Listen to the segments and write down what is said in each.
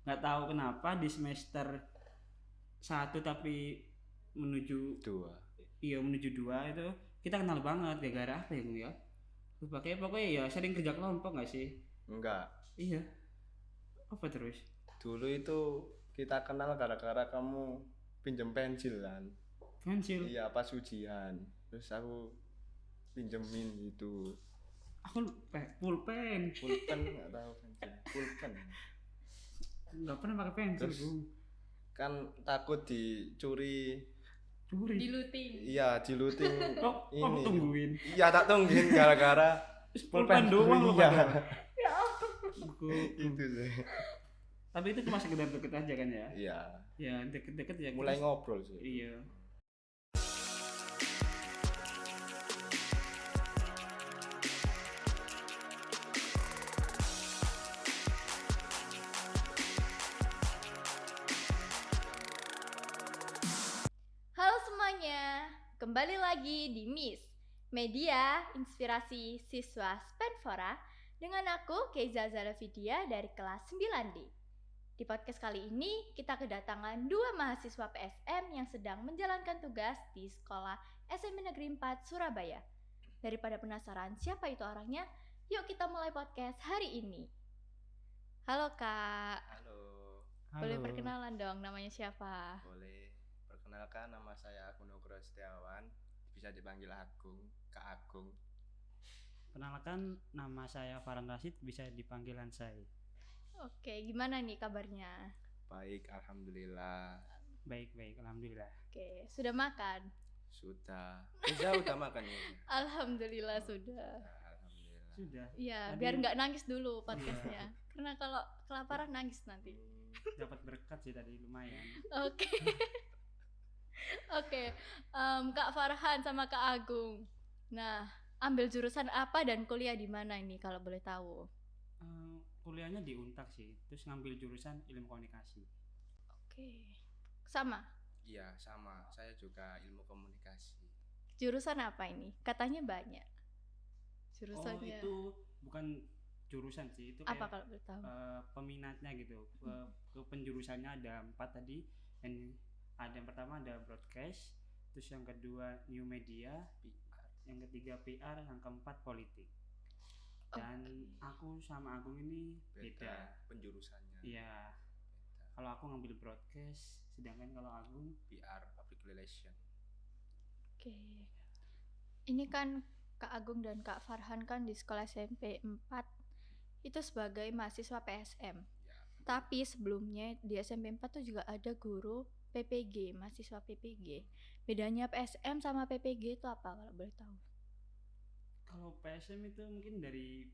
nggak tahu kenapa di semester 1 tapi menuju 2. iya menuju 2 itu kita kenal banget gara-gara apa ya? Lupa pokoknya ya sering kerja kelompok nggak sih? Enggak. Iya. Apa terus? Dulu itu kita kenal gara-gara kamu pinjem pensil kan. Pensil. Iya, pas ujian. Terus aku pinjemin gitu. Aku pulpen. Pulpen enggak tahu pensil. Pulpen. Enggak pernah pakai pensil Terus gue. Kan takut dicuri. Diluting. Iya, diluting. Kok Ini. tungguin? Iya, tak tungguin gara-gara Pulpen doang lo iya. pada. Ya Itu sih. Tapi itu cuma sekedar deket aja kan ya? Iya. Ya deket-deket ya. Mulai ngobrol sih. Iya. Halo semuanya, kembali lagi di MIS, Media Inspirasi Siswa Spenfora, dengan aku Keiza Zalavidia dari kelas 9D. Di podcast kali ini kita kedatangan 2 mahasiswa PSM yang sedang menjalankan tugas di Sekolah SMP Negeri 4 Surabaya. Daripada penasaran siapa itu orangnya, yuk kita mulai podcast hari ini. Halo Kak. Halo. Boleh perkenalan dong, namanya siapa? Boleh. Perkenalkan, nama saya Agung Nugroho Setiawan. Bisa dipanggil Agung, Kak Agung. Perkenalkan, nama saya Farhan Rashid, bisa dipanggil Hansai. Oke, gimana nih kabarnya? Baik, alhamdulillah. Baik, alhamdulillah. Oke, sudah makan? Sudah. Bisa udah makan ya? Alhamdulillah sudah. Alhamdulillah. Sudah. Iya, Tadi- biar nggak nangis dulu podcastnya. Karena kalau kelaparan nangis nanti. Dapat berkat sih tadi lumayan. Oke. Oke, Kak Farhan sama Kak Agung. Nah, ambil jurusan apa dan kuliah di mana ini kalau boleh tahu? Kuliahnya di Untak sih, terus ngambil jurusan ilmu komunikasi. Oke. Sama. Iya, sama. Saya juga ilmu komunikasi. Jurusan apa ini? Katanya banyak. Jurusannya. Itu bukan jurusan sih, itu Apa kayak kalau boleh tahu? peminatnya gitu. Ke penjurusannya ada 4 tadi. Dan ada yang pertama ada broadcast, terus yang kedua new media, PR. yang ketiga PR, yang keempat politik. Dan aku sama Agung ini beda. Penjurusannya. Iya. Kalau aku ngambil broadcast, sedangkan kalau Agung PR, public relation. Oke. Ini kan Kak Agung dan Kak Farhan kan di sekolah SMP 4 itu sebagai mahasiswa PSM. Ya. Tapi sebelumnya di SMP 4 tuh juga ada guru PPG, mahasiswa PPG. Bedanya PSM sama PPG itu apa kalau boleh tahu? kalau PSM itu mungkin dari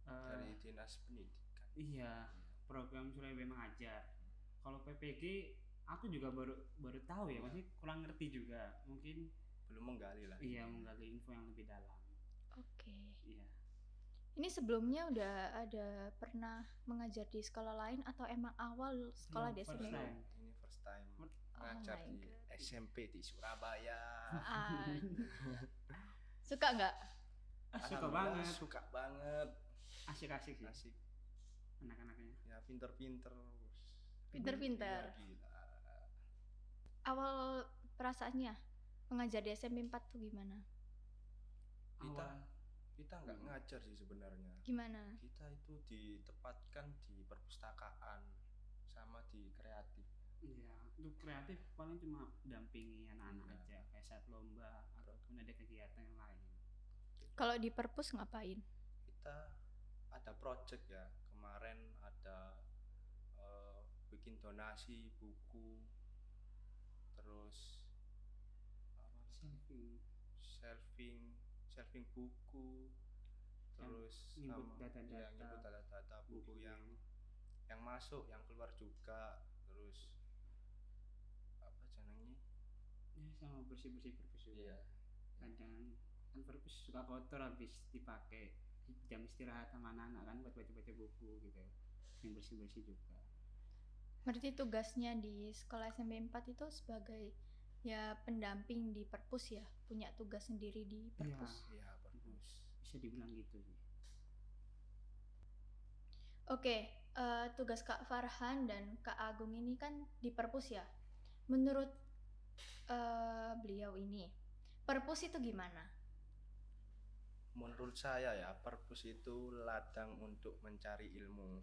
Dari Dinas Pendidikan. iya, program Surabaya Mengajar. Kalau PPG aku juga baru tahu ya, masih kurang ngerti juga. Mungkin Belum menggali lah. iya menggali info yang lebih dalam. Oke. Iya. Ini sebelumnya udah ada pernah mengajar di sekolah lain atau emang awal sekolah di First SMP? time. Ini first time Oh ngajar my di God. SMP di Surabaya. Ah. Suka nggak? Suka Alhamdulillah, banget. Suka banget. Asik-asik sih Asik. anak-anaknya. Ya pinter-pinter. Pinter-pinter. Iya, gila. Awal perasaannya mengajar di SMP 4 tuh gimana? Kita nggak ngajar sih sebenarnya. Gimana? Kita itu ditempatkan di perpustakaan sama di kreatif. Iya, untuk kreatif paling cuma dampingi anak-anak Iya. aja kayak saat lomba ataupun ada kegiatan yang lain. Kalau di perpus ngapain? Kita ada project ya, kemarin ada bikin donasi buku, terus apa shelving buku, terus nginput sama data-data, nginput data-data buku yang masuk, yang keluar juga, terus apa jenengnya? ya sama bersih-bersih perpus juga. Iya. Kadang kan perpus suka kotor habis dipakai jam istirahat sama anak-anak kan buat baca-baca buku gitu, yang bersih-bersih juga. Berarti tugasnya di sekolah SMP 4 itu sebagai ya pendamping di perpus ya, punya tugas sendiri di perpus. Iya, perpus. Bisa dibilang gitu sih. Oke, tugas Kak Farhan dan Kak Agung ini kan di perpus ya. Menurut beliau ini, perpus itu gimana? Menurut saya ya, perpus itu ladang untuk mencari ilmu.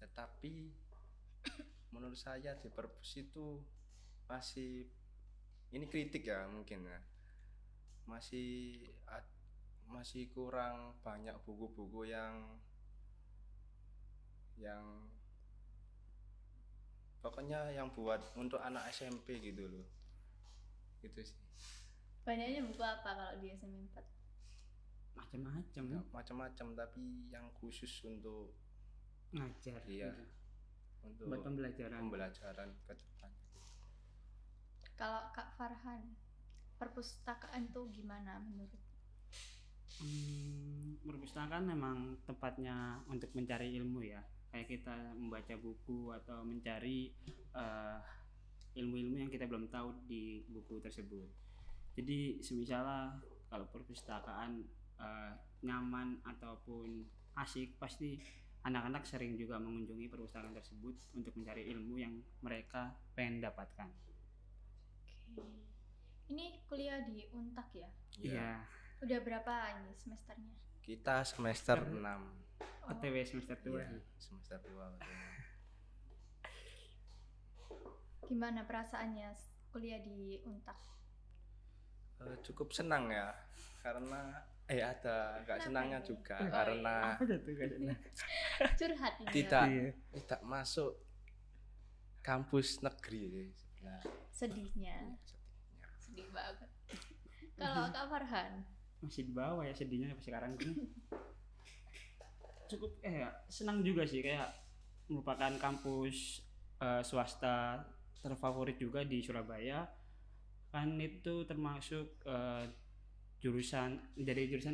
Tetapi menurut saya di perpus itu masih, ini kritik ya mungkin ya, masih kurang banyak buku-buku yang pokoknya yang buat untuk anak SMP gitu loh. Gitu sih. Banyaknya buku apa kalau di SMP 4? Macam-macam Ya, macam-macam, tapi yang khusus untuk ngajar iya, gitu. untuk Buat pembelajaran. ke depan. Kalau Kak Farhan, perpustakaan tuh gimana menurut? Perpustakaan memang tempatnya untuk mencari ilmu ya, kayak kita membaca buku atau mencari ilmu-ilmu yang kita belum tahu di buku tersebut. Jadi semisalnya kalau perpustakaan nyaman ataupun asik, pasti anak-anak sering juga mengunjungi perpustakaan tersebut untuk mencari ilmu yang mereka pengen dapatkan. Oke. Ini kuliah di Untak ya? Iya. Udah berapa ini semesternya? Kita semester 6. OTW semester 2 Iya, semester 2. Gimana perasaannya kuliah di Untak? Cukup senang ya, karena ada nggak Kenapa senangnya ini? juga, Oh, karena Apa tuh kayaknya? Curhat ini. tidak Iya. tidak masuk kampus negeri. Nah, Sedihnya. sedihnya. Sedih banget. Kalau Kak Farhan, Masih di bawah ya sedihnya sekarang ini. Cukup senang juga sih, kayak merupakan kampus swasta terfavorit juga di Surabaya. Kan itu termasuk jurusan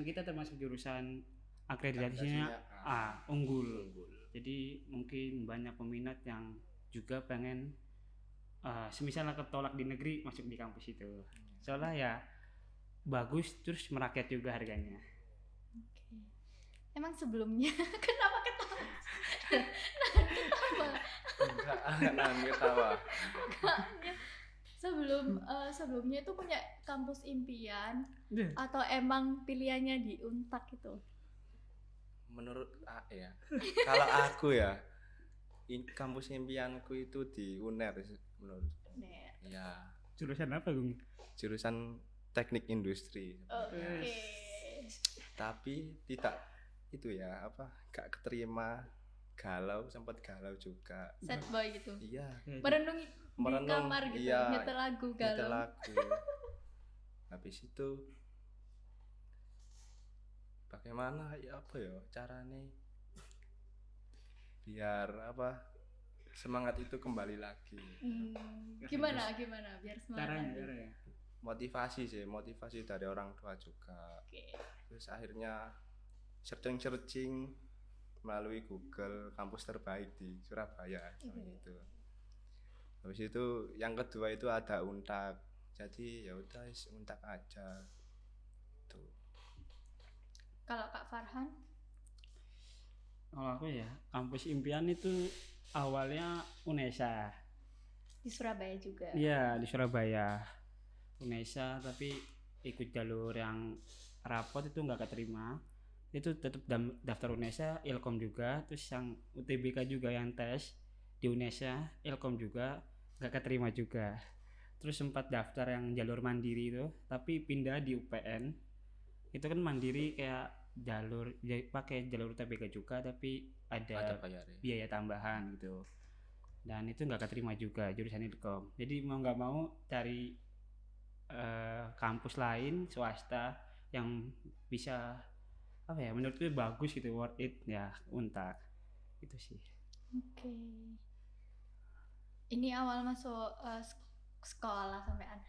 kita termasuk jurusan akreditasinya unggul. Jadi mungkin banyak peminat yang juga pengen semisalnya ketolak di negeri masuk di kampus itu. Soalnya ya bagus, terus merakyat juga harganya. oke. Emang sebelumnya kenapa ketawa? Nahan ketawa. Sebelumnya itu punya kampus impian Deh. atau emang pilihannya di Untak itu? Menurut ya, kalau aku ya, kampus impianku itu di UNER menurut. Nih. Ya, Jurusan apa, Gung? jurusan teknik industri. Oke. Tapi tidak itu ya, gak keterima, sempat galau juga. Sad boy gitu. Iya, Merenung di kamar gitu, iya, nyetel lagu nyetel galau. lagu. Habis itu bagaimana ya, caranya biar semangat itu kembali lagi. Gimana biar semangat? Caranya. Motivasi dari orang tua juga. Oke. Terus akhirnya searching melalui Google kampus terbaik di Surabaya gitu. Habis itu yang kedua itu ada Untak. Jadi ya udah Untak aja. Tuh. Kalau Kak Farhan? Kalau aku ya, kampus impian itu awalnya UNESA. Di Surabaya juga. Iya, di Surabaya. UNESA, tapi ikut jalur yang rapot itu nggak keterima. Itu tetap daftar UNESA, Ilkom juga. Terus yang UTBK juga yang tes di UNESA, Ilkom juga nggak keterima juga. Terus sempat daftar yang jalur mandiri itu, tapi pindah di UPN. Itu kan mandiri kayak pakai jalur UTBK juga, tapi ada biaya tambahan gitu. Dan itu nggak keterima juga jurusan Ilkom. Jadi mau nggak mau cari kampus lain swasta yang bisa menurutku bagus gitu, worth it ya, Untak itu sih. Oke. Ini awal masuk sekolah sampean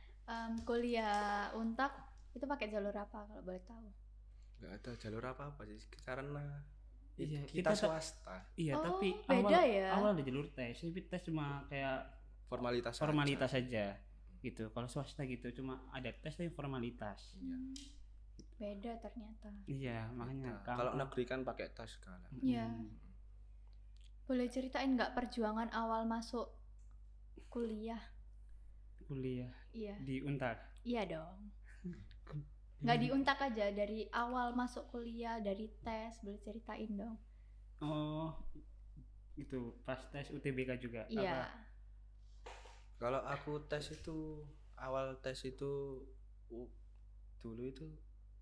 kuliah Untak itu pakai jalur apa kalau boleh tahu? Nggak ada jalur apa sih, karena Iya, kita swasta. Iya, tapi beda ya? awal ada jalur tes, tapi tes cuma kayak formalitas saja gitu. Kalau swasta gitu cuma ada tes tapi formalitas. Iya. Beda ternyata. Iya, makanya Kalau negeri kan pakai tes segala. Iya. Boleh ceritain nggak perjuangan awal masuk kuliah? Kuliah Iya. di Untar. Iya dong. Nggak di Untak aja, dari awal masuk kuliah, dari tes, boleh ceritain dong. Oh, itu pas tes UTBK juga. Iya. Apa? Kalau aku tes itu awal tes itu u- dulu itu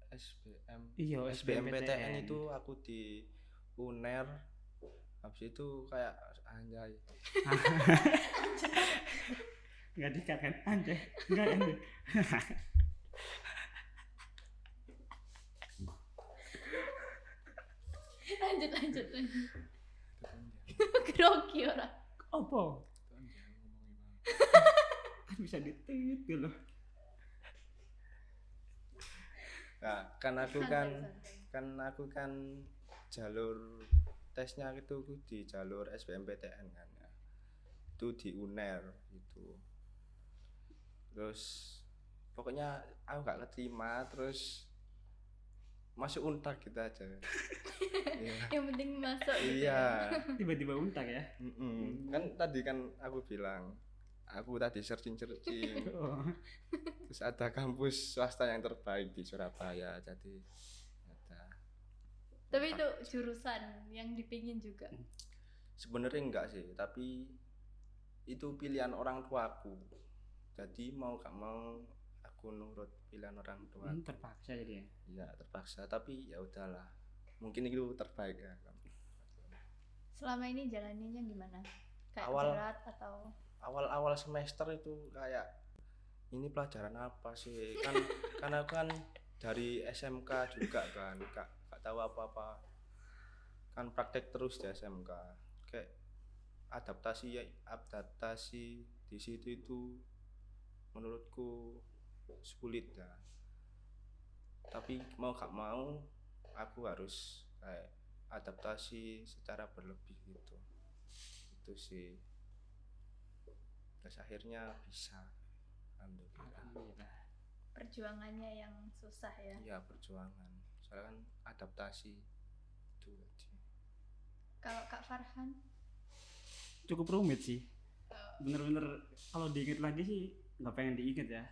SBM Iya, SBMPTN itu aku di UNER. Habis itu kayak anjay. Nggak dikat kan? Anjay. Nggak kan? lanjut. Grogi orang. Apa? Kan bisa ditit gitu. Nah, Santai. kan aku kan jalur tesnya itu di jalur SBMPTN kan ya. Itu di UNER gitu. Terus pokoknya aku gak keterima, terus masuk Untar gitu aja. Iya. Yang penting masuk gitu Iya. Tiba-tiba Untar ya. Kan tadi kan aku bilang aku tadi searching Oh. terus ada kampus swasta yang terbaik di Surabaya, jadi ada. Tapi itu jurusan yang dipingin juga. Sebenarnya enggak sih, tapi itu pilihan orang tuaku, jadi mau gak mau aku nurut pilihan orang tua. Terpaksa jadi ya. Ya terpaksa, tapi ya udahlah, mungkin itu terbaik ya. Selama ini jalaninnya gimana? Kayak Awal- berat atau Awal semester itu kayak ini pelajaran apa sih, kan aku kan dari SMK juga kan, gak tahu apa-apa, kan praktek terus di SMK, kayak adaptasi di situ itu menurutku sulit ya. Tapi mau gak mau aku harus kayak adaptasi secara berlebih gitu. Itu sih. Terus akhirnya bisa. Alhamdulillah. Alhamdulillah. perjuangannya yang susah ya? Iya, perjuangan. Soalnya kan adaptasi itu aja. Kalau Kak Farhan? Cukup rumit sih. Bener-bener kalau diinget lagi sih nggak pengen diinget ya.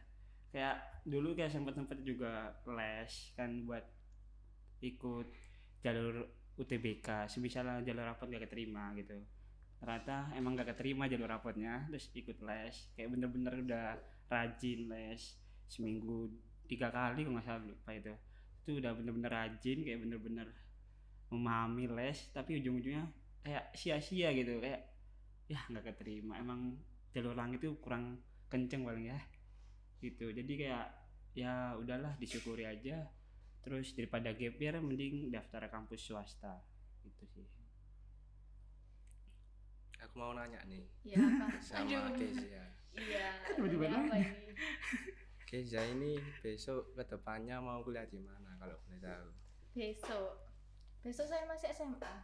Kayak dulu kayak sempet juga les kan buat ikut jalur UTBK. Misalnya jalur rapot gak keterima gitu. Ternyata emang gak keterima jalur rapotnya, terus ikut les. Kayak bener-bener udah rajin les seminggu 3 kali kalau nggak salah, lupa itu udah bener-bener rajin, kayak bener-bener memahami les, tapi ujung-ujungnya kayak sia-sia gitu, kayak ya nggak keterima, emang jalur langit itu kurang kenceng paling ya gitu. Jadi kayak ya udahlah, disyukuri aja, terus daripada gap year mending daftar kampus swasta gitu sih. Aku mau nanya nih Iya apa? sama Kezia. Iya. Tiba-tiba ini apa nanya. ini? Kezia ini besok kedepannya mau kuliah di mana kalau boleh tahu? Besok saya masih SMA.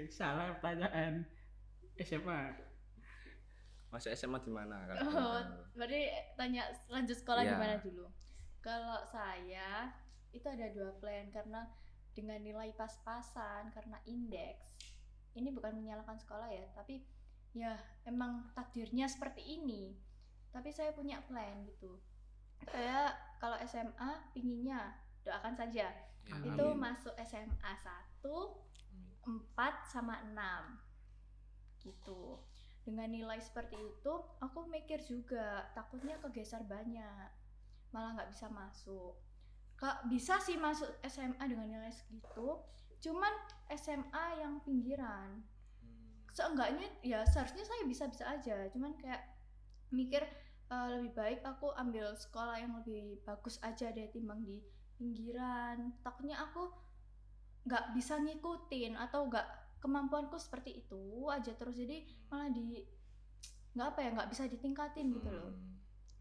Salah pertanyaan. SMA. Masuk SMA di mana kalau boleh Oh, tahu? berarti tanya lanjut sekolah di Iya. mana dulu? Kalau saya itu ada 2 plan, karena dengan nilai pas-pasan, karena indeks. Ini bukan menyalahkan sekolah ya, tapi ya emang takdirnya seperti ini. Tapi saya punya plan gitu. Saya kalau SMA pinginnya, doakan saja, Ya, itu amin. masuk SMA 1, 4 sama 6 gitu. Dengan nilai seperti itu aku mikir juga, takutnya kegeser banyak, malah nggak bisa masuk. Kak, bisa sih masuk SMA dengan nilai segitu, cuman SMA yang pinggiran. Seenggaknya ya seharusnya saya bisa-bisa aja, cuman kayak mikir lebih baik aku ambil sekolah yang lebih bagus aja deh timbang di pinggiran. Takutnya aku nggak bisa ngikutin atau kemampuanku seperti itu aja terus, jadi malah nggak bisa ditingkatin gitu loh.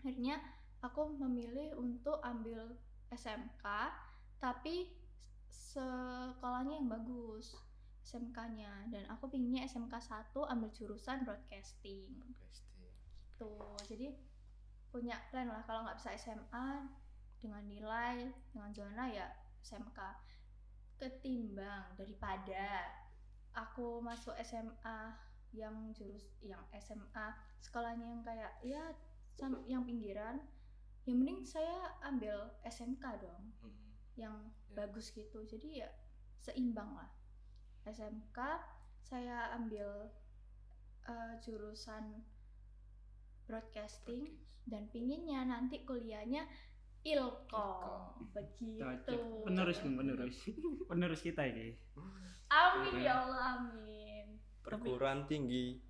Akhirnya aku memilih untuk ambil SMK, tapi sekolahnya yang bagus SMK-nya, dan aku pinginnya SMK 1 ambil jurusan broadcasting gitu. Jadi punya plan lah, kalau nggak bisa SMA dengan nilai dengan zona ya SMK, ketimbang daripada aku masuk SMA yang SMA sekolahnya yang kayak ya yang pinggiran, yang mending saya ambil SMK dong yang Ya. bagus gitu. Jadi ya seimbang lah. SMK saya ambil jurusan broadcasting dan pinginnya nanti kuliahnya Ilkom. Begitu. Cocok. Penerus kita ini. Amin ya Allah, amin. Perguruan tinggi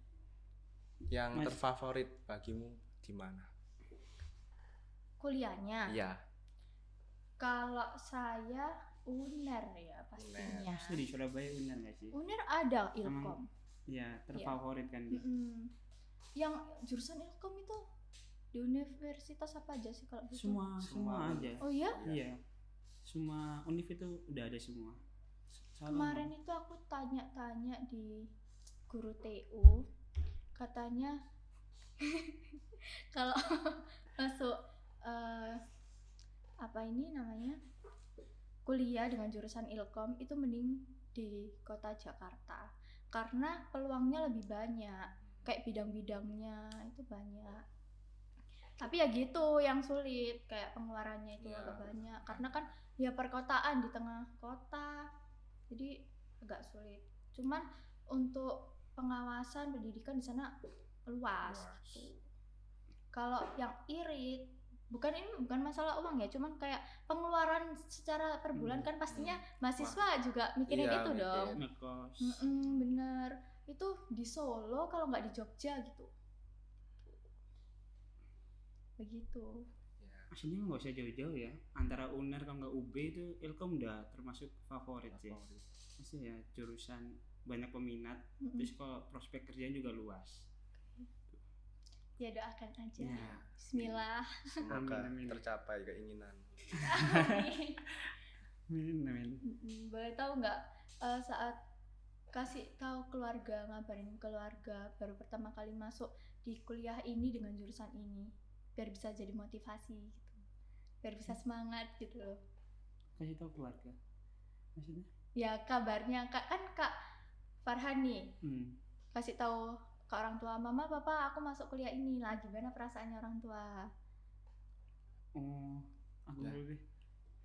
yang Mas- terfavorit bagimu di mana? Kuliahnya. Iya. Kalau saya UNER ya pastinya. Pasti di Surabaya benar nggak sih? UNER ada Ilkom. Ya terfavorit kan. Mm-mm. Yang jurusan Ilkom itu di universitas apa aja sih kalau gitu? Semua aja. Oh iya? Iya. Semua univ itu udah ada semua. Kemarin itu aku tanya-tanya di guru TU, katanya kalau masuk apa ini namanya kuliah dengan jurusan Ilkom itu mending di kota Jakarta karena peluangnya lebih banyak, kayak bidang-bidangnya itu banyak. Tapi ya gitu yang sulit, kayak pengeluarannya itu Ya. agak banyak karena kan ya perkotaan di tengah kota, jadi agak sulit. Cuman untuk pengawasan pendidikan di sana luas. Gitu. Kalau yang irit, bukan masalah uang ya, cuman kayak pengeluaran secara per bulan kan pastinya mahasiswa juga mikirin Iya, itu mikir. dong. ngekos. Bener, itu di Solo kalau nggak di Jogja gitu. Begitu. Ya. Maksudnya nggak usah jauh-jauh ya. Antara UNER kalau nggak UB itu Ilkom udah termasuk favorit sih. Favorit. Maksudnya ya jurusan banyak peminat. Terus kalau prospek kerjanya juga luas. Ya doakan aja. Ya. Bismillah. Semoga Amin. tercapai keinginan. Amin. Boleh tahu nggak saat kasih tahu keluarga, ngabarin keluarga baru pertama kali masuk di kuliah ini dengan jurusan ini, biar bisa jadi motivasi gitu, biar bisa semangat gitu loh. Kasih tahu keluarga. Maksudnya? Ya kabarnya kan Kak Farhan nih kasih tahu ke orang tua, mama papa aku masuk kuliah ini lah, gimana perasaannya orang tua? Oh, aku Ya. dulu deh.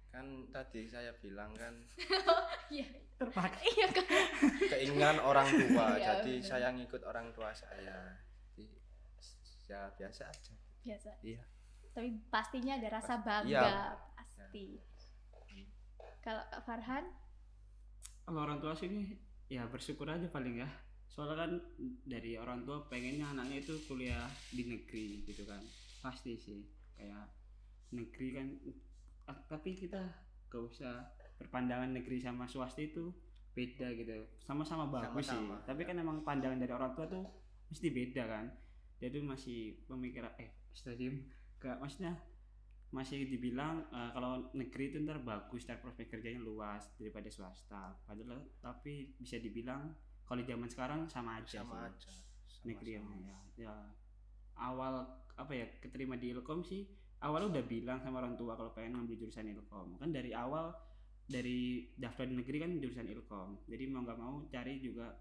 Kan tadi saya bilang kan Iya. Terpakai. Iya kan. keinginan orang tua, Iya, jadi bener. saya ngikut orang tua saya. Jadi ya biasa aja. Biasa. Iya. Tapi pastinya ada rasa bangga, Iya. pasti. Kalau Kak Farhan? Kalau orang tua sih ini ya bersyukur aja paling ya. Soalnya kan dari orang tua pengennya anaknya itu kuliah di negeri gitu kan. Pasti sih kayak negeri kan, tapi kita gak usah berpandangan negeri sama swasta itu beda gitu. Sama-sama bagus Sama-sama, sih. Tapi ya. kan emang pandangan dari orang tua tuh mesti beda kan. Jadi masih pemikiran stadium gak, maksudnya masih dibilang kalau negeri itu ntar bagus, ntar prospek kerjanya luas daripada swasta. Padahal tapi bisa dibilang kalau zaman sekarang sama aja Sama sih. aja. Negeri Sama-sama. ya awal apa ya keterima di Ilkom sih, awal udah bilang sama orang tua kalau pengen ngambil jurusan Ilkom kan. Dari awal dari daftar di negeri kan jurusan Ilkom, jadi mau nggak mau cari juga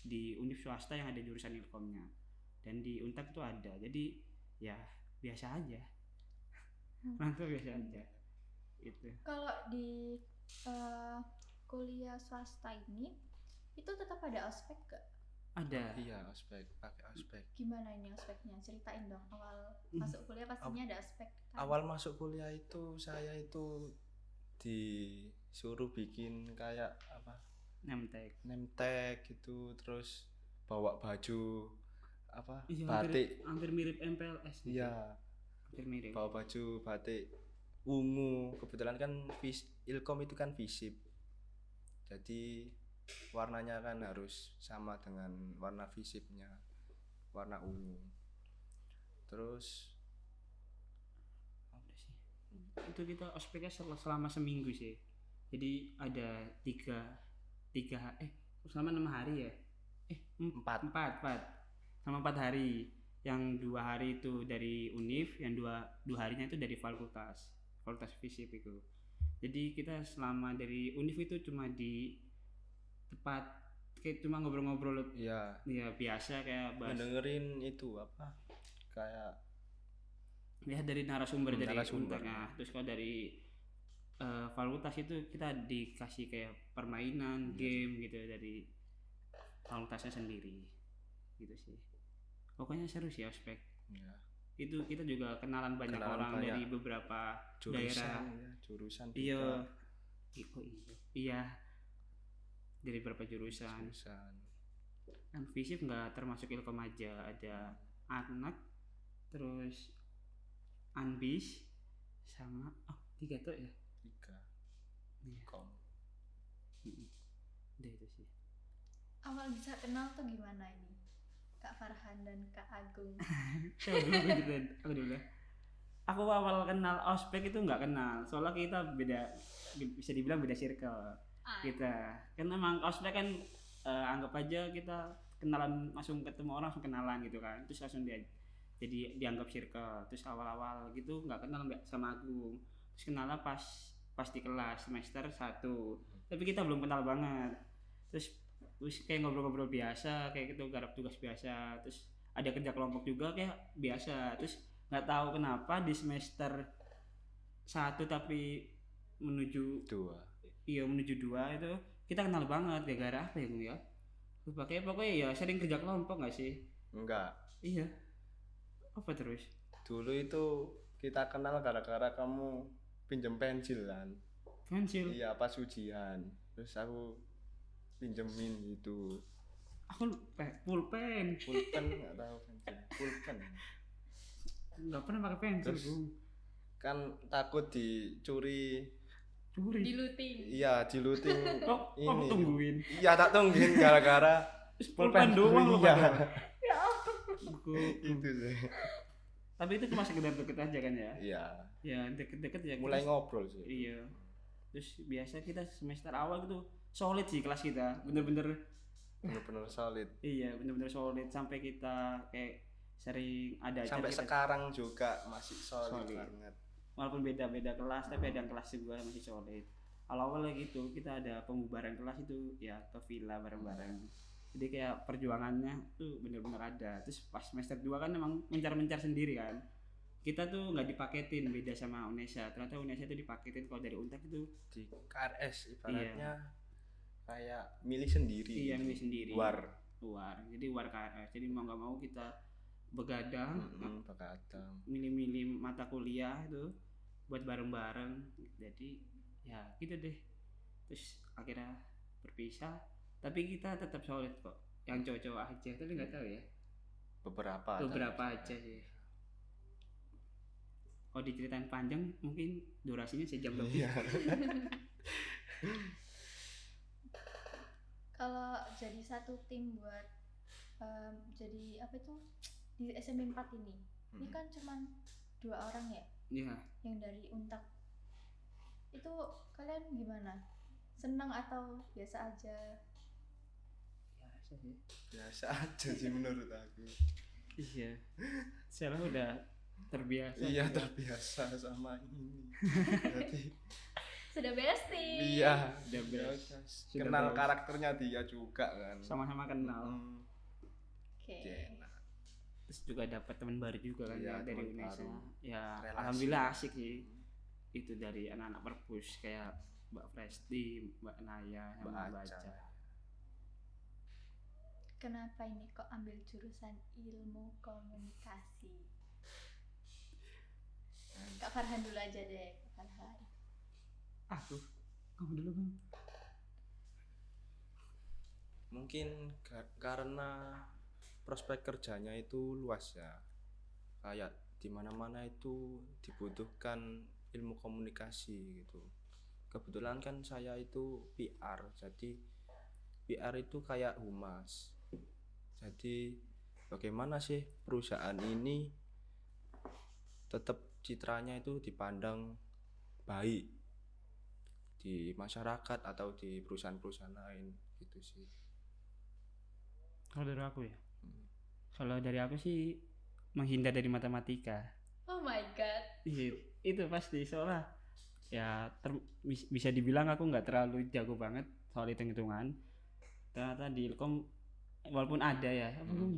di univ swasta yang ada jurusan Ilkomnya, dan di Untak itu ada, jadi ya biasa aja. Orang tua biasa aja gitu. Kalau di kuliah swasta ini itu tetap ada ospek gak? Ada. Iya, ospek, pakai ospek. Gimana ini ospeknya? Ceritain dong, awal masuk kuliah pastinya ada ospek kan? Awal masuk kuliah itu saya itu disuruh bikin kayak apa? Nemtek. Name tag gitu, terus bawa baju apa? Iya, batik. hampir mirip MPLS gitu. Iya, Hampir mirip. bawa baju batik ungu. Kebetulan kan Ilkom itu kan visip. Jadi warnanya kan harus sama dengan warna visipnya, warna ungu. Terus Apa sih? Itu kita ospeknya selama seminggu sih. Jadi ada tiga selama 6 hari ya. Empat. Sama 4 hari. Yang 2 hari itu dari univ, yang dua harinya itu dari fakultas visip itu. Jadi kita selama dari univ itu cuma di kayak cuma ngobrol-ngobrol Iya, ya biasa kayak bahas mendengerin itu apa? Kayak ya dari narasumber dari narasumber. Untek. Nah, terus kalau dari fakultas itu kita dikasih kayak permainan, game gitu dari fakultasnya sendiri gitu sih. Pokoknya seru sih ospek. Ya, Itu kita juga kenalan banyak Kenalan orang banyak. dari beberapa daerah. jurusan Iya. juga. Oh iya. Iya. Dari beberapa jurusan. Kan FISIP nggak termasuk Ilkom aja, ada anak, terus Anbis, sama 3 tuh ya. 3 Iya. kom. Udah itu sih. Awal bisa kenal tuh gimana ini? Kak Farhan dan Kak Agung. Siapa dulu gue ceritain? Aku dulu ya. Aku awal kenal ospek itu nggak kenal, soalnya kita beda, bisa dibilang beda circle kita. Kan emang ospek kan anggap aja kita kenalan, langsung ketemu orang langsung kenalan gitu kan, terus langsung dia jadi dianggap circle. Terus awal-awal gitu nggak kenal sama Agung, terus kenalnya pas di kelas semester 1, tapi kita belum kenal banget. Terus kayak ngobrol-ngobrol biasa kayak gitu, garap tugas biasa, terus ada kerja kelompok juga kayak biasa. Terus nggak tahu kenapa di semester 1 tapi menuju 2 itu kita kenal banget gara-gara apa ya Gung ya, lupa, kayak pokoknya ya sering kerja kelompok nggak sih? Enggak. Iya, apa terus Dulu itu kita kenal gara-gara kamu pinjem pensil kan. pensil? Iya, pas ujian. Terus aku pinjemin gitu. Aku pulpen Pulpen enggak tahu pensil. Pulpen. nggak pernah pakai pensil Terus Gung. Kan takut dicuri. Curi. Diluting. Iya, diluting. Kok Ini. tungguin Iya, tak tungguin gara-gara pulpen doang lo Iya. pada. Ya Itu sih. Tapi itu cuma sekedar deket aja kan ya? Iya. Ya deket-deket ya. Mulai kita- ngobrol sih. Iya. Terus biasa kita semester awal gitu solid sih kelas kita, bener-bener. Bener-bener solid. Iya, bener-bener solid sampai kita kayak sering ada acara Sampai kita, sekarang juga masih solid Solid. banget. walaupun beda-beda kelas tapi ada yang kelas juga masih solid. Awal-awal gitu kita ada pembubaran kelas itu ya ke villa bareng-bareng. Jadi kayak perjuangannya tuh bener-bener ada. Terus pas semester 2 kan emang mencar-mencar sendiri kan. Kita tuh nggak dipaketin, beda sama Unesa. Ternyata Unesa itu dipaketin, kalau dari Untek itu Di KRS ibaratnya kayak milih sendiri. iya gitu. milih sendiri. War. Jadi war KRS. Jadi mau nggak mau kita begadang, Begadang. milih-milih mata kuliah itu buat bareng-bareng. Jadi ya gitu deh. Terus akhirnya berpisah, tapi kita tetap solid kok. Yang cowok-cowok aja, tapi nggak tahu ya. Beberapa aja sih. Kalau diceritain panjang mungkin durasinya sejam lebih. Iya. Kalau jadi satu tim buat jadi apa itu di SMP 4 ini kan cuman 2 orang ya Iya. yang dari Untak. Itu kalian gimana? Senang atau biasa aja? Biasa sih. Biasa aja sih menurut aku. Iya. Saya udah terbiasa. Iya, terbiasa sama ini. Jadi Sudah bestie. iya, Udah biasa. Sudah Kenal best. karakternya dia juga kan. Sama-sama kenal. Oke. Enak. Terus juga dapat teman baru juga kan Iya, ya dari teman Unesa. baru. Ya Relasi. alhamdulillah asik sih. Itu dari anak-anak perpus kayak Mbak Presti, Mbak Naya, sama Mbak Mbak Aca. Aca. Kenapa ini kok ambil jurusan ilmu komunikasi? Kak Farhan dulu aja deh, Kak Farhan. Aku, kamu dulu kan. Mungkin karena prospek kerjanya itu luas ya. Kayak di mana-mana itu dibutuhkan ilmu komunikasi gitu. Kebetulan kan saya itu PR, jadi PR itu kayak humas. Jadi bagaimana sih perusahaan ini tetap citranya itu dipandang baik di masyarakat atau di perusahaan-perusahaan lain gitu sih. Kalau dari aku ya. Kalau dari aku sih menghindar dari matematika. Oh my god. Itu pasti soalnya ya bisa dibilang aku nggak terlalu jago banget soal hitung-hitungan. ternyata di Ilkom walaupun ada ya apa Gung?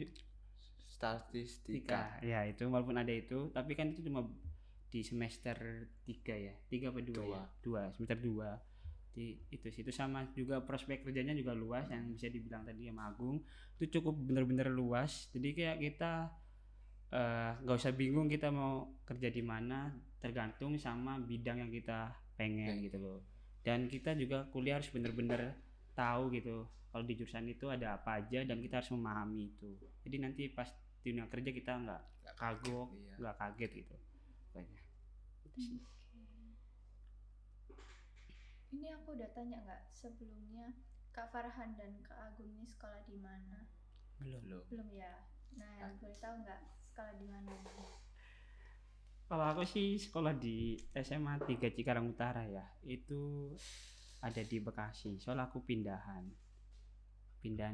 Statistika. Ya itu walaupun ada itu tapi kan itu cuma di semester 3 ya 3 apa 2 ya 2 semester 2 itu sama juga prospek kerjanya juga luas yang bisa dibilang tadi sama Agung itu cukup bener-bener luas jadi kayak kita nggak usah bingung kita mau kerja di mana tergantung sama bidang yang kita pengen gitu loh dan kita juga kuliah harus bener-bener tahu gitu kalau di jurusan itu ada apa aja dan kita harus memahami itu jadi nanti pas di dunia kerja kita nggak kagok Iya. nggak kaget gitu banyak itu sih. Ini aku udah tanya nggak sebelumnya Kak Farhan dan Kak Agung ini sekolah di mana? Belum. Belum ya. Nah, boleh tahu nggak sekolah di mana? Kalau aku sih sekolah di SMA 3 Cikarang Utara ya itu ada di Bekasi soalnya aku pindahan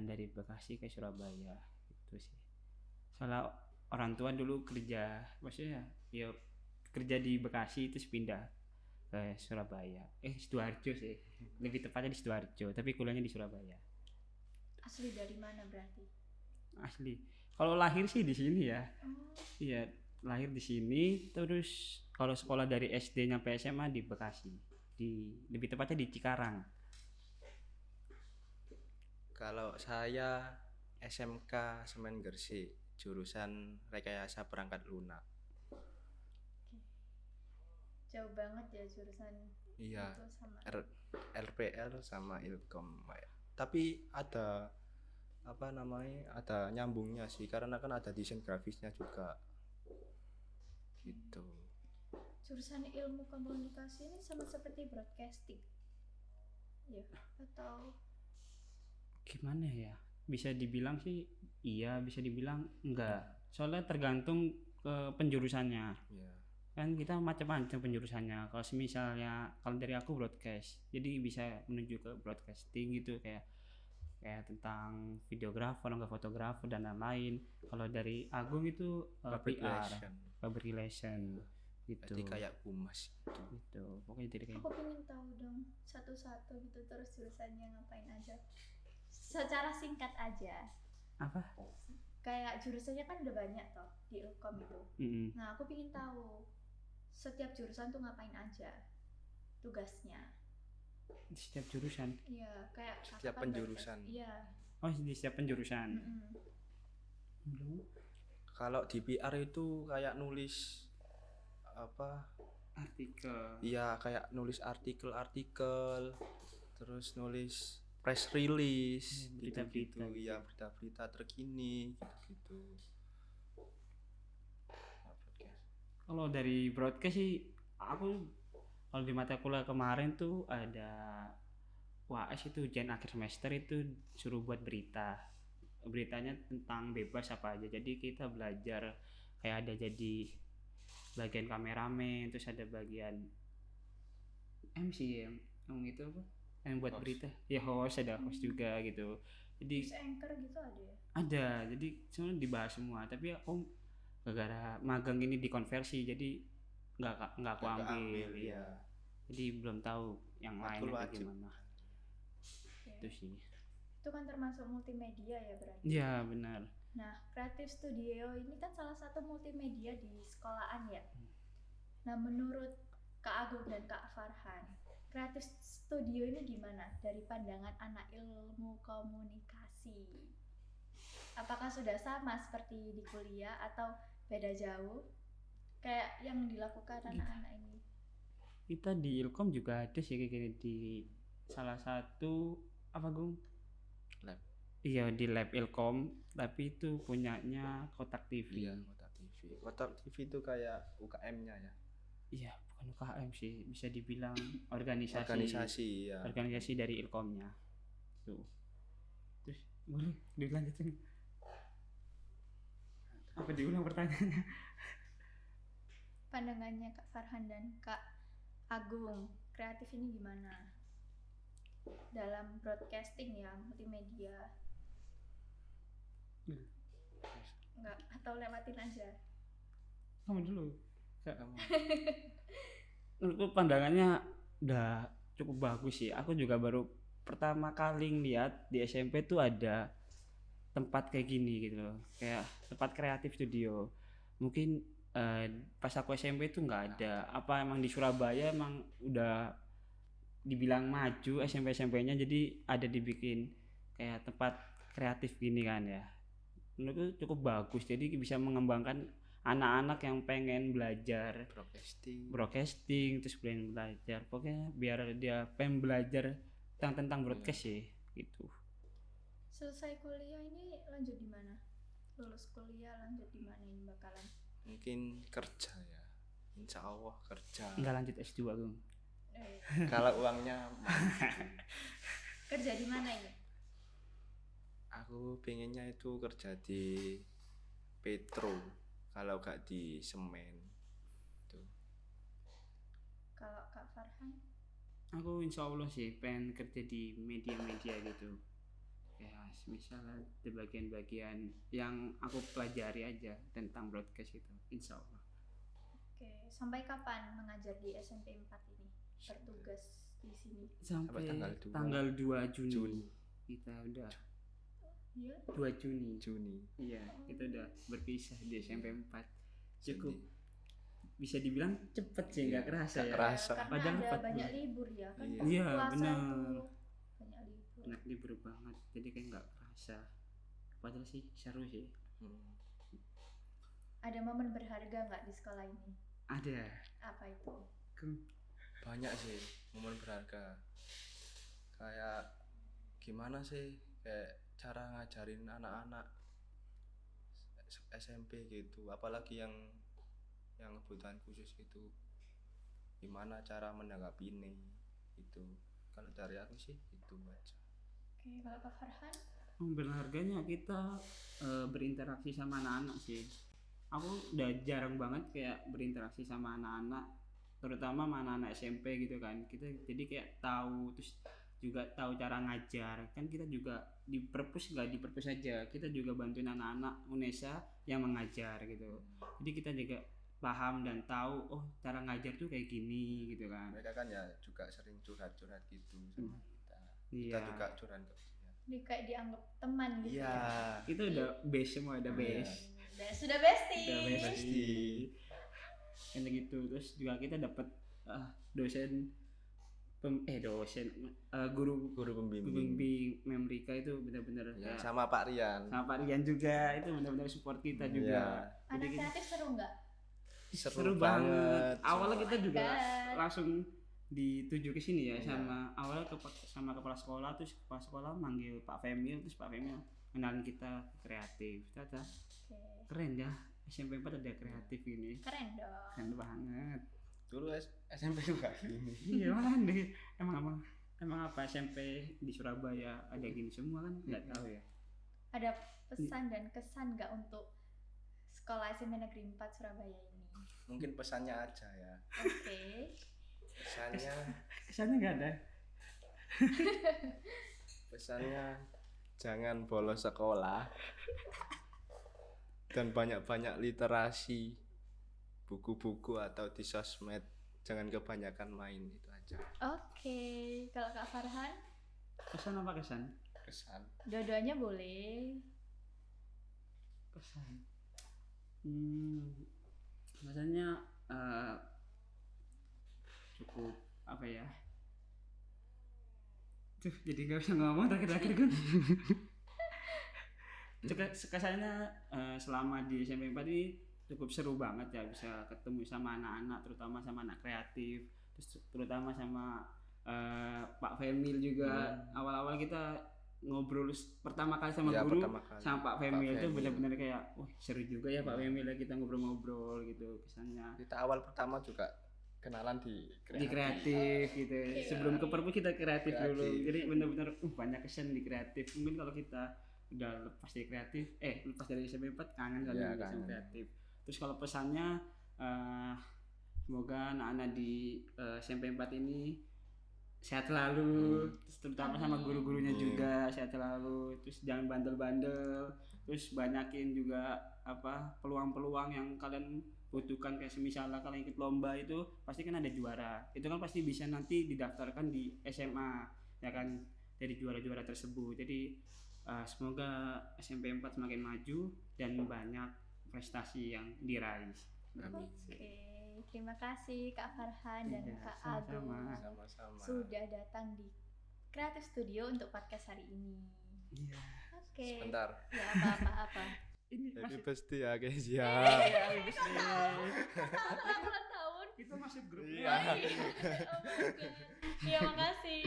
dari Bekasi ke Surabaya itu sih soalnya orang tua dulu kerja maksudnya ya kerja di Bekasi terus pindah ke Surabaya Sidoarjo sih lebih tepatnya di Sidoarjo tapi kuliahnya di Surabaya Asli dari mana berarti? asli kalau lahir sih di sini ya Oh, iya lahir di sini terus kalau sekolah dari SD nyampe SMA di Bekasi lebih tepatnya di Cikarang. Kalau saya SMK Semen Gresik, jurusan Rekayasa Perangkat Lunak. jauh banget ya jurusan Iya, itu sama. RPL sama Ilkom. Tapi ada apa namanya? Ada nyambungnya sih karena kan ada desain grafisnya juga. Gitu. Jurusan ilmu komunikasi ini sama seperti broadcasting. Ya, atau Gimana ya bisa dibilang sih iya bisa dibilang enggak soalnya tergantung ke penjurusannya Iya. kan kita macam-macam penjurusannya kalau misalnya kalau dari aku broadcast jadi bisa menuju ke broadcasting gitu kayak tentang videografer enggak fotografer dan lain-lain kalau dari Agung itu Public PR relation. public relation gitu Jadi kayak humas gitu pokoknya jadi kayak aku pengen tahu dong satu-satu gitu terus jurusannya ngapain aja. Secara singkat aja. apa Kayak jurusannya kan udah banyak toh di Ilkom itu. Mm-mm. Nah, aku pengen tahu setiap jurusan tuh ngapain aja tugasnya. Di setiap jurusan Iya, kayak kakak Setiap kan penjurusan. broadcast. Iya. oh di setiap penjurusan Mm-mm. Kalau di PR itu kayak nulis apa? artikel Iya, kayak nulis artikel-artikel, terus nulis press release, berita-berita gitu-gitu. Iya, berita-berita terkini, gitu-gitu. kalau dari broadcast sih aku kalau di mata kuliah kemarin tuh ada UAS itu ujian akhir semester itu suruh buat beritanya tentang bebas apa aja jadi kita belajar kayak ada jadi bagian kameramen terus ada bagian MC yang itu apa yang buat Host. berita ya host ada host juga gitu jadi Terus anchor gitu ada ya? ada jadi sebenarnya dibahas semua tapi aku gara-gara magang ini dikonversi jadi nggak aku Nggak ambil ya. ya jadi belum tahu yang lain Matkul itu wajib. gimana Oke. itu sih Itu kan termasuk multimedia ya berarti. ya benar Nah, Creative Studio ini kan salah satu multimedia di sekolahan ya. Nah, menurut Kak Agung dan Kak Farhan, Creative Studio ini gimana dari pandangan anak ilmu komunikasi? Apakah sudah sama seperti di kuliah atau beda jauh? Kayak yang dilakukan anak-anak ini. kita di Ilkom juga ada sih kayak gini di salah satu apa Gung Lab. iya di lab Ilkom tapi itu punyanya Kotak TV Iya, Kotak TV. Kotak TV itu kayak UKM-nya ya. iya bukan UKM sih bisa dibilang organisasi Organisasi ya. dari Ilkomnya tuh terus boleh dilanjutin apa diulang pertanyaannya Pandangannya Kak Farhan dan Kak Agung, kreatif ini gimana? Dalam broadcasting ya, multimedia. Enggak, atau lewatin aja. kamu dulu Kamu menurutku pandangannya udah cukup bagus sih aku juga baru pertama kali ngeliat di SMP tuh ada tempat kayak gini gitu loh, kayak tempat kreatif studio. Mungkin pas aku SMP tuh nggak ada, apa emang di Surabaya emang udah dibilang maju SMP-nya, jadi ada dibikin kayak tempat kreatif gini kan ya. Menurutku cukup bagus, jadi bisa mengembangkan anak-anak yang pengen belajar broadcasting terus pengen belajar, pokoknya biar dia pengen belajar tentang broadcast sih gitu. Selesai kuliah ini lanjut di mana? Lulus kuliah lanjut di mana ini bakalan? Mungkin kerja ya, insya Allah kerja. Nggak lanjut S2 Gung. Kalau uangnya Kerja di mana ini? aku pengennya itu kerja di Petro, kalau gak di semen tuh. Kalau Kak Farhan? Aku insya Allah sih pengen kerja di media-media gitu ya, misalnya di bagian-bagian yang aku pelajari aja tentang broadcast itu, insya Allah. Oke, sampai kapan mengajar di SMP 4 ini? Bertugas di sini? Sampai tanggal tanggal 2 Juni, Juni. kita udah Iya. 2 Juni. Iya, Oh. kita udah berpisah di SMP 4. Cukup Jadi, bisa dibilang cepet sih, nggak Iya, kerasa nggak ya. kerasa. Karena Padahal ada 4 banyak bulan. libur ya kan? Iya. Pas Iya, puasa benar. itu banyak libur. Enak libur banget, jadi kayak nggak kerasa. Padahal sih seru sih. Ada momen berharga nggak di sekolah ini? Ada. Apa itu? banyak sih momen berharga. Kayak gimana sih, kayak cara ngajarin anak-anak SMP gitu, apalagi yang kebutuhan khusus gitu, gimana cara menanggapi ini itu. Kalau dari aku sih itu aja. Oke, kalau Kak Farhan? Berharganya kita berinteraksi sama anak-anak sih. Aku udah jarang banget kayak berinteraksi sama anak-anak, terutama sama anak-anak SMP gitu kan. Kita jadi kayak tahu, terus juga tahu cara ngajar kan. Kita juga di perpus, nggak di perpus aja, kita juga bantuin anak-anak UNESA yang mengajar gitu. Jadi kita juga paham dan tahu, oh cara ngajar tuh kayak gini gitu kan. Mereka kan ya juga sering curhat-curhat gitu sama kita. Iya. Kita juga curhat ke dia. Ini kayak dianggap teman gitu Iya. ya? Kita udah base semua, udah Iya. base. Dan sudah bestie. Udah Bestie. bestie. Kayak gitu. Terus juga kita dapat dosen guru Guru pembimbing. pembimbing Memrika itu benar-benar Ya, kayak sama Pak Rian. sama Pak Rian juga, itu benar-benar support kita juga. Anak Jadi kreatif seru nggak? seru banget. Awalnya Oh kita my juga God. langsung dituju ke sini ya, Iya. sama awalnya sama kepala sekolah, terus kepala sekolah manggil Pak Femil, terus Pak Femil kenalin kita kreatif. Ternyata Oke. keren ya, SMP 4 ada kreatif ini. Keren dong. Keren banget. Dulu SMP juga gini. Iya kan deh. Emang apa SMP di Surabaya ada gini semua kan? Nggak tahu ya. Ada pesan dan kesan nggak untuk sekolah SMP Negeri 4 Surabaya ini? Mungkin pesannya aja ya. Oke. Kesannya nggak ada. Pesannya jangan bolos sekolah dan banyak-banyak literasi, buku-buku atau di sosmed. Jangan kebanyakan main, itu aja. Oke. Kalau Kak Farhan? Kesan apa kesan? Kesan. Dua-duanya boleh. Kesan. Kesannya cukup apa ya? Tuh, jadi nggak bisa ngomong terakhir-terakhir kan. Kesannya selama di SMP 4 ini cukup seru banget ya, bisa ketemu sama anak-anak, terutama sama anak kreatif, terus terutama sama Pak Femil juga. Awal-awal kita ngobrol pertama kali sama Iya, guru, pertama kali. sama Pak Femil itu Femil. benar-benar kayak, wah seru juga ya Pak Femil ya, kita ngobrol-ngobrol gitu kesannya. Kita awal pertama juga kenalan di Di kreatif gitu. Oke. Sebelum ke perpus kita kreatif dulu. Kreatif. Jadi benar-benar banyak kesan di kreatif. Mungkin kalau kita udah lepas dari kreatif, lepas dari SMP 4 kangen kali Iya, sama kangen. kreatif. Terus kalau pesannya semoga anak-anak di SMP 4 ini sehat selalu, terus terutama sama guru-gurunya Amin. juga sehat selalu. Terus jangan bandel-bandel. Terus banyakin juga peluang-peluang yang kalian butuhkan, kayak misalnya kalau ikut lomba itu pasti kan ada juara. Itu kan pasti bisa nanti didaftarkan di SMA, ya kan? dari juara-juara tersebut. Jadi semoga SMP 4 semakin maju dan banyak prestasi yang diraih. Amin. Oke, terima kasih Kak Farhan dan Iya, Kak sama-sama. Agung Sama-sama. sudah datang di Creative Studio untuk podcast hari ini. Iya. Oke. Sebentar. Ya apa-apa. Ini Happy masih birthday ya guys ya. Iya, happy birthday. Selamat ulang tahun. Kita masih grup. Iya. Oh, iya. Oh my God. Iya, makasih.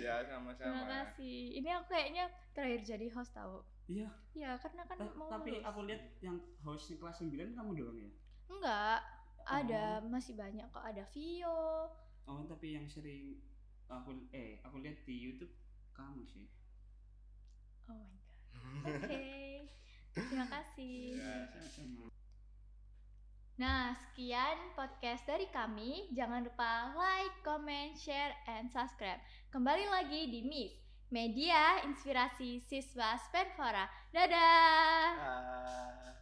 Iya, sama-sama. Terima kasih. Ini aku kayaknya terakhir jadi host tahu. Iya. Ya, karena kan mau Tapi lulus. aku lihat yang hostnya kelas 9 kamu doang ya. Enggak, ada masih banyak kok, ada Vio. Oh, tapi yang sering aku lihat di YouTube kamu sih. Oh my God. Oke. Terima kasih. Iya. Sama-sama. Nah, sekian podcast dari kami. Jangan lupa like, comment, share, and subscribe. Kembali lagi di MIS, Media Inspirasi Siswa Spenfora. Dadah! Ah.